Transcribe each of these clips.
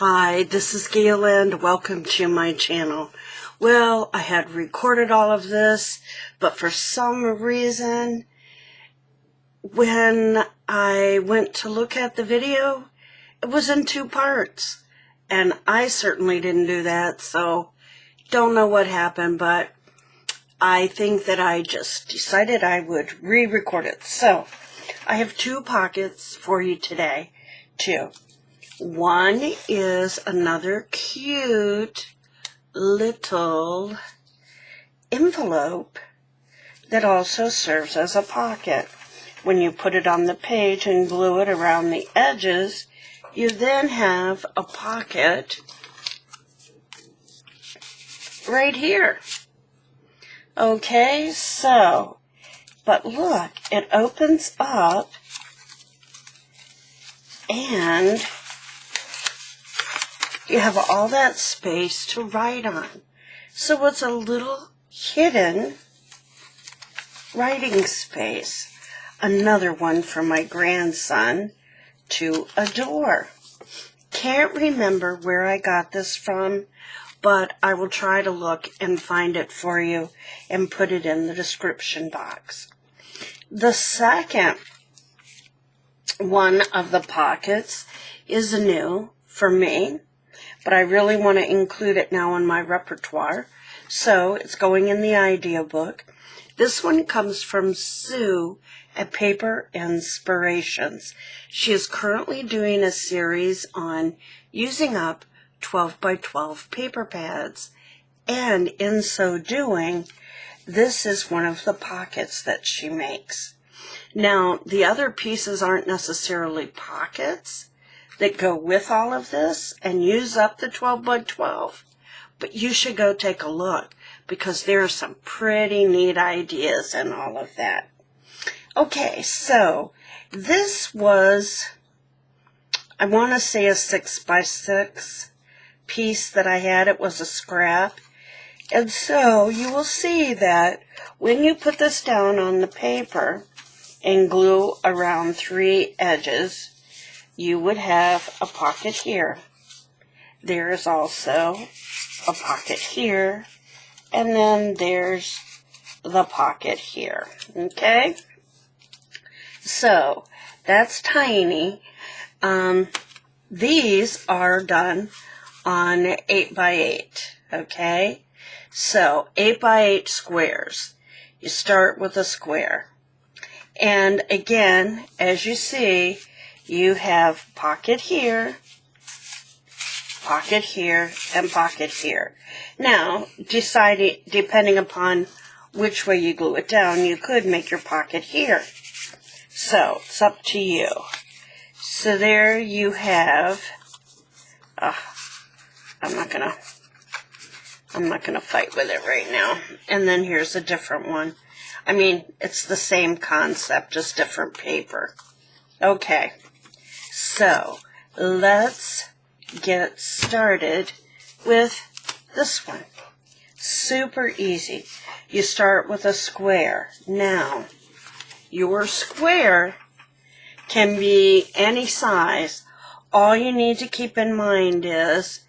Hi, this is Gail and welcome to my channel. Well, I had recorded all of this, but for some reason, when I went to look at the video, it was in 2 parts. And I certainly didn't do that, so don't know what happened, but I think that I just decided I would re-record it. So, I have 2 pockets for you today, too. One is another cute little envelope that also serves as a pocket. When you put it on the page and glue it around the edges, you then have a pocket right here. Okay, so, but look, it opens up and you have all that space to write on. So it's a little hidden writing space. Another one for my grandson to adore. Can't remember where I got this from, but I will try to look and find it for you and put it in the description box. The second one of the pockets is new for me, but I really want to include it now in my repertoire, so it's going in the idea book. This one comes from Sue at Paper Inspirations. She is currently doing a series on using up 12 by 12 paper pads, and in so doing, this is one of the pockets that she makes. Now, the other pieces aren't necessarily pockets that go with all of this and use up the 12 by 12, but you should go take a look because there are some pretty neat ideas in all of that. Okay, so this was, I want to say, a 6 by 6 piece that I had. It was a scrap. And so you will see that when you put this down on the paper and glue around 3 edges, you would have a pocket here. There is also a pocket here, and then there's the pocket here, okay? So, that's tiny. These are done on 8 by 8, okay? So, 8 by 8 squares. You start with a square. And again, as you see, you have pocket here, and pocket here. Now, depending upon which way you glue it down, you could make your pocket here. So, it's up to you. So there you have, I'm not gonna fight with it right now. And then here's a different one. I mean, it's the same concept, just different paper. Okay, so let's get started with this one. Super easy. You start with a square. Now, your square can be any size. All you need to keep in mind is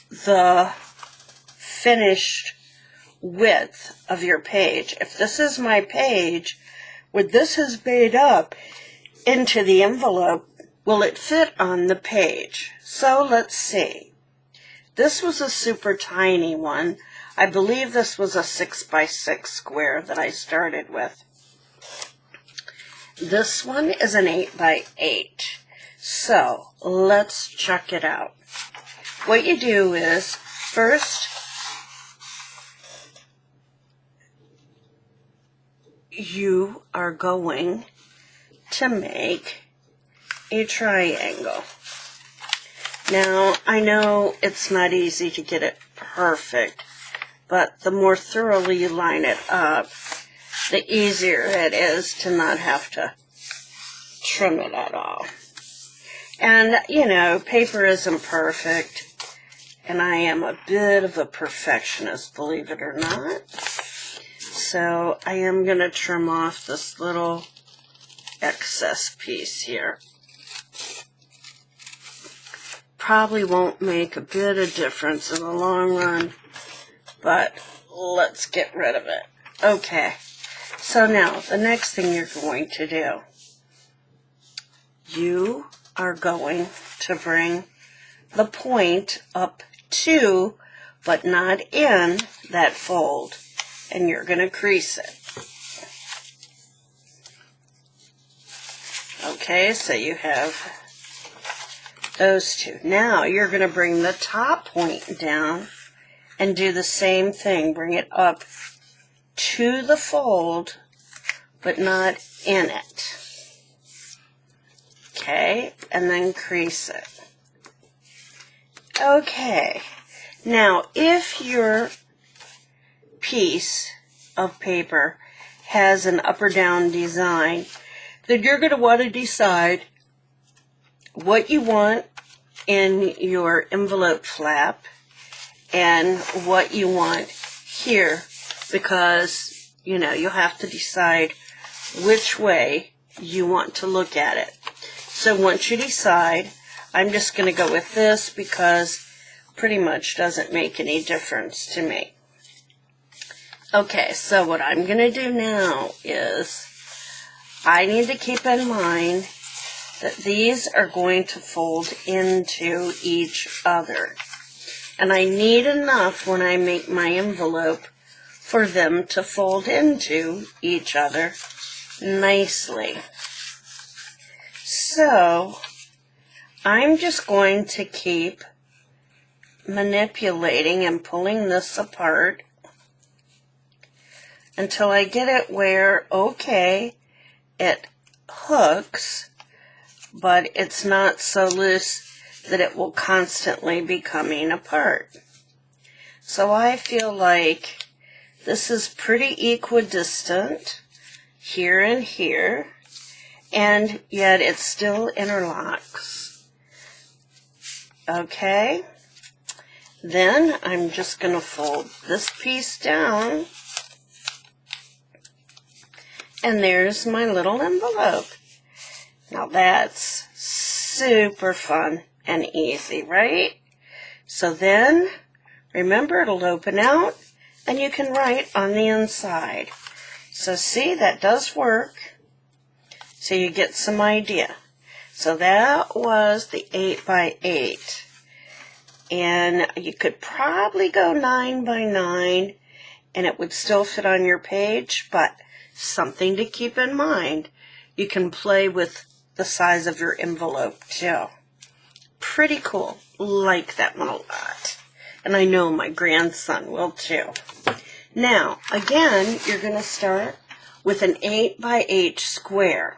the finished width of your page. If this is my page, when this is made up into the envelope, will it fit on the page? So let's see. This was a super tiny one. I believe this was a 6 by 6 square that I started with. This one is an 8 by 8. So let's check it out. What you do is, first, you are going to make a triangle. Now, I know it's not easy to get it perfect, but the more thoroughly you line it up, the easier it is to not have to trim it at all. And, you know, paper isn't perfect, and I am a bit of a perfectionist, believe it or not. So I am going to trim off this little excess piece here. probably won't make a bit of difference in the long run, but let's get rid of it. Okay, so now the next thing you're going to do, you are going to bring the point up to, but not in, that fold, and you're going to crease it. Okay, so you have those two. Now you're going to bring the top point down and do the same thing. Bring it up to the fold, but not in it. Okay, and then crease it. Okay, now if your piece of paper has an up or down design, then you're going to want to decide what you want in your envelope flap and what you want here, because, you know, you'll have to decide which way you want to look at it. So once you decide, I'm just going to go with this because pretty much doesn't make any difference to me. Okay, so what I'm going to do now is I need to keep in mind that these are going to fold into each other. And I need enough when I make my envelope for them to fold into each other nicely. So I'm just going to keep manipulating and pulling this apart until I get it where, okay, it hooks, but it's not so loose that it will constantly be coming apart. So I feel like this is pretty equidistant here and here, and yet it still interlocks. Okay, then I'm just going to fold this piece down, and there's my little envelope. Now that's super fun and easy, right? So then, remember, it'll open out, and you can write on the inside. So see, that does work. So you get some idea. So that was the 8 by 8. And you could probably go 9 by 9, and it would still fit on your page, but something to keep in mind, you can play with the size of your envelope too. Pretty cool. Like that one a lot. And I know my grandson will too. Now, again, you're going to start with an 8 by 8 square.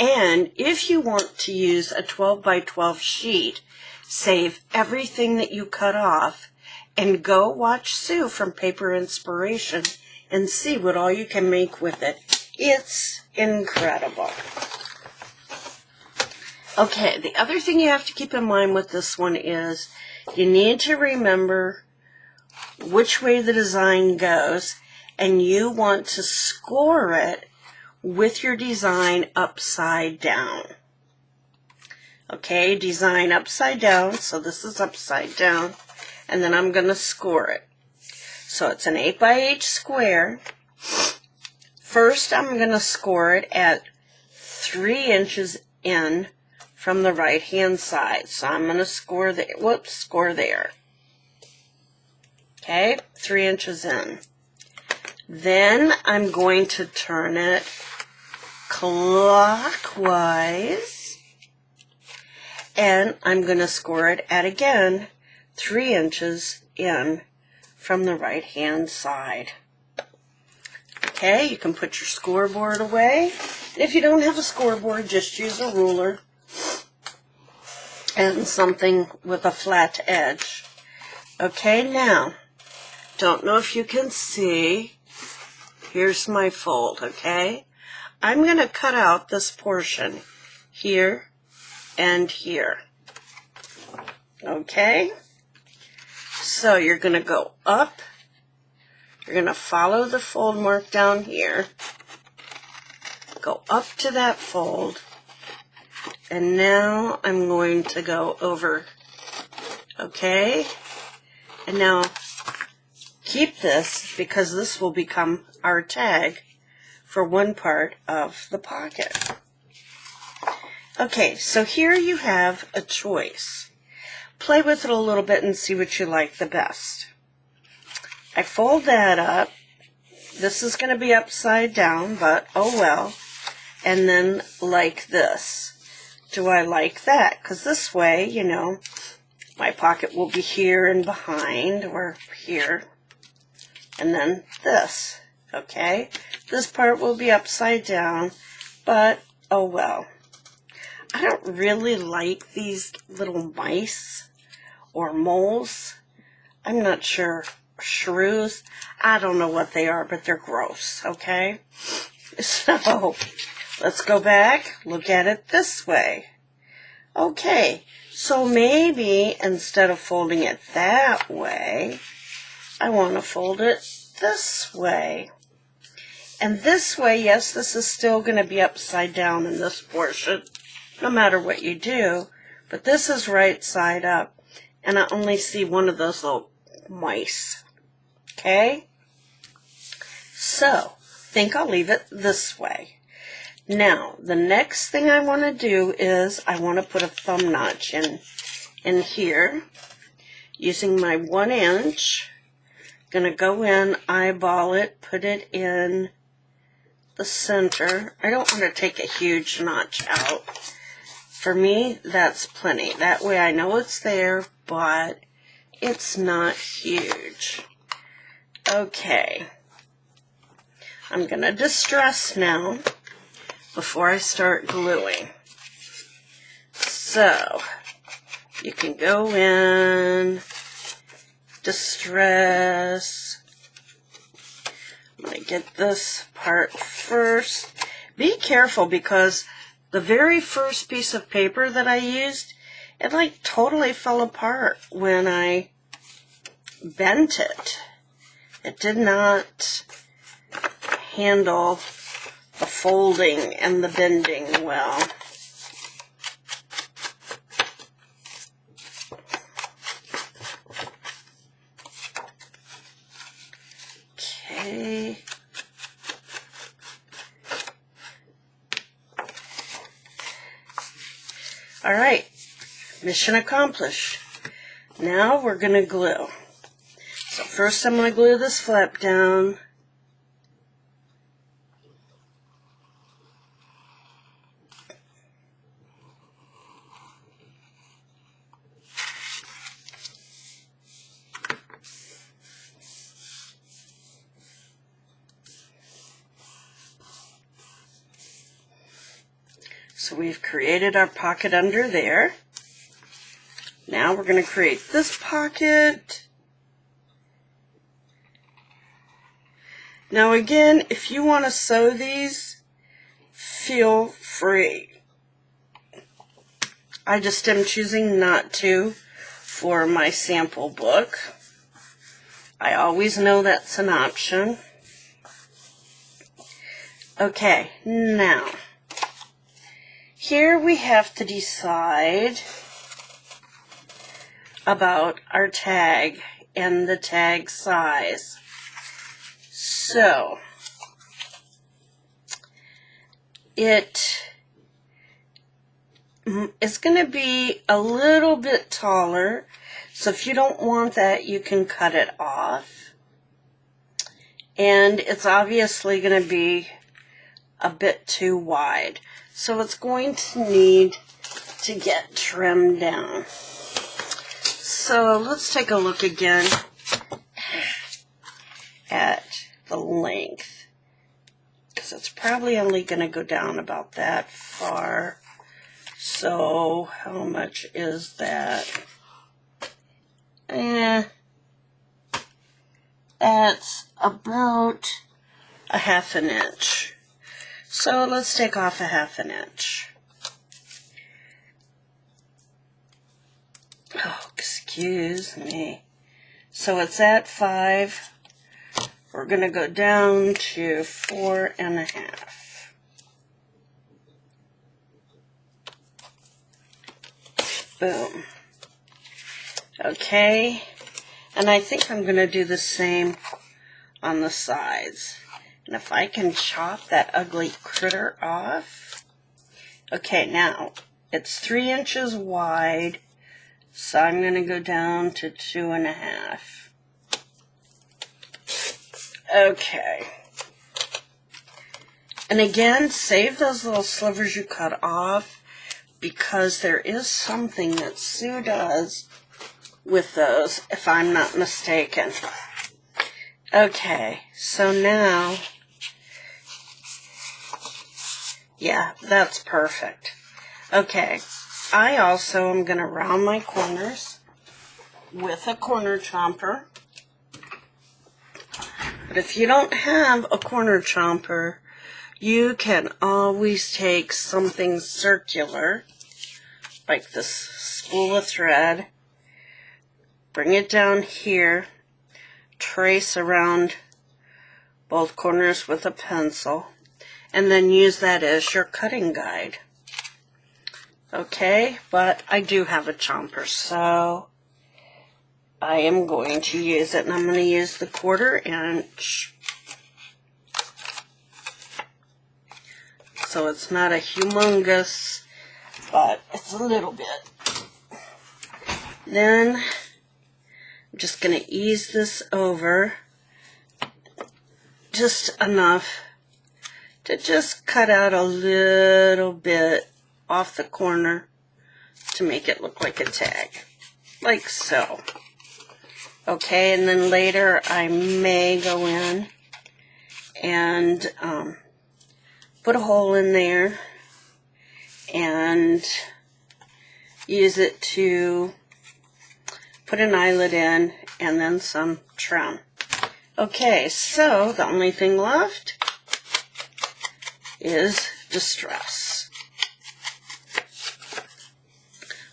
And if you want to use a 12 by 12 sheet, save everything that you cut off and go watch Sue from Paper Inspiration and see what all you can make with it. It's incredible. Okay, the other thing you have to keep in mind with this one is you need to remember which way the design goes, and you want to score it with your design upside down. Okay, design upside down, so this is upside down, and then I'm going to score it. So it's an 8 by 8 square. First, I'm going to score it at 3 inches in from the right-hand side. So I'm going to score score there. Okay, 3 inches in. Then I'm going to turn it clockwise, and I'm going to score it at, again, 3 inches in from the right-hand side. Okay, you can put your scoreboard away. If you don't have a scoreboard, just use a ruler and something with a flat edge. Okay, now, don't know if you can see. Here's my fold, okay? I'm going to cut out this portion here and here. Okay? So you're going to go up. You're going to follow the fold mark down here. Go up to that fold. And now I'm going to go over Okay, and now keep this because this will become our tag for one part of the pocket. Okay, so here you have a choice. Play with it a little bit and see what you like the best. I fold that up. This is going to be upside down, but oh well. And then like this. Do I like that? Because this way, you know, my pocket will be here and behind, or here. And then this, okay? This part will be upside down, but oh well. I don't really like these little mice or moles. I'm not sure. Shrews. I don't know what they are, but they're gross, okay? So, let's go back, look at it this way. Okay, so maybe instead of folding it that way, I want to fold it this way. And this way, yes, this is still going to be upside down in this portion, no matter what you do, but this is right side up, and I only see one of those little mice. Okay? So, I think I'll leave it this way. Now, the next thing I want to do is I want to put a thumb notch in here using my 1 inch. Going to go in, eyeball it, put it in the center. I don't want to take a huge notch out. For me, that's plenty. That way I know it's there, but it's not huge. Okay. I'm going to distress now before I start gluing. So, you can go in, distress. I'm going to get this part first. Be careful because the very first piece of paper that I used, it like totally fell apart when I bent it. It did not handle the folding and the bending well. Okay. All right, mission accomplished. Now we're going to glue. So first I'm going to glue this flap down. So we've created our pocket under there. Now we're going to create this pocket. Now again, if you want to sew these, feel free. I just am choosing not to for my sample book. I always know that's an option. Okay, now, here we have to decide about our tag and the tag size. So, it is going to be a little bit taller, so if you don't want that, you can cut it off. And it's obviously going to be a bit too wide, so it's going to need to get trimmed down. So let's take a look again at the length, because it's probably only going to go down about that far. So how much is that? That's about a 1/2 inch. So let's take off a 1/2 inch. Oh, excuse me. So it's at 5. We're going to go down to 4.5. Boom. Okay, and I think I'm going to do the same on the sides. And if I can chop that ugly critter off. Okay, now it's 3 inches wide, so I'm going to go down to 2.5. Okay. And again, save those little slivers you cut off, because there is something that Sue does with those, if I'm not mistaken. Okay, so now, yeah, that's perfect. Okay, I also am going to round my corners with a corner chomper. But if you don't have a corner chomper, you can always take something circular, like this spool of thread, bring it down here, trace around both corners with a pencil, and then use that as your cutting guide. Okay, but I do have a chomper, so I am going to use it, and I'm going to use the 1/4 inch. So it's not a humongous, but it's a little bit. Then I'm just going to ease this over just enough to just cut out a little bit off the corner to make it look like a tag, like so. Okay, and then later I may go in and put a hole in there and use it to put an eyelet in and then some trim. Okay, so the only thing left is distress.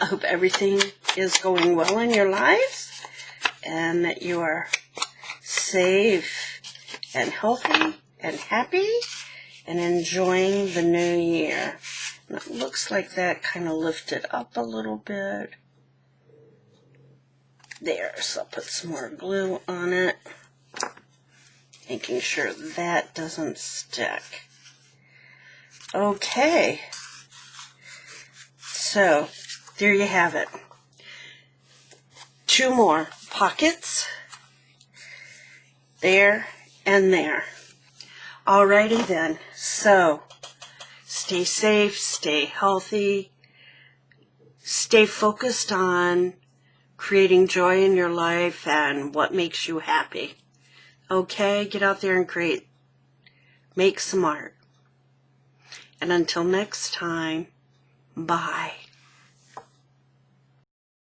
I hope everything is going well in your lives and that you are safe and healthy and happy and enjoying the new year. And it looks like that kind of lifted up a little bit. There, so I'll put some more glue on it, making sure that doesn't stick. Okay, so there you have it. 2 more pockets, there and there. Alrighty then, so stay safe, stay healthy, stay focused on creating joy in your life and what makes you happy. Okay, get out there and create, make some art. And until next time, bye.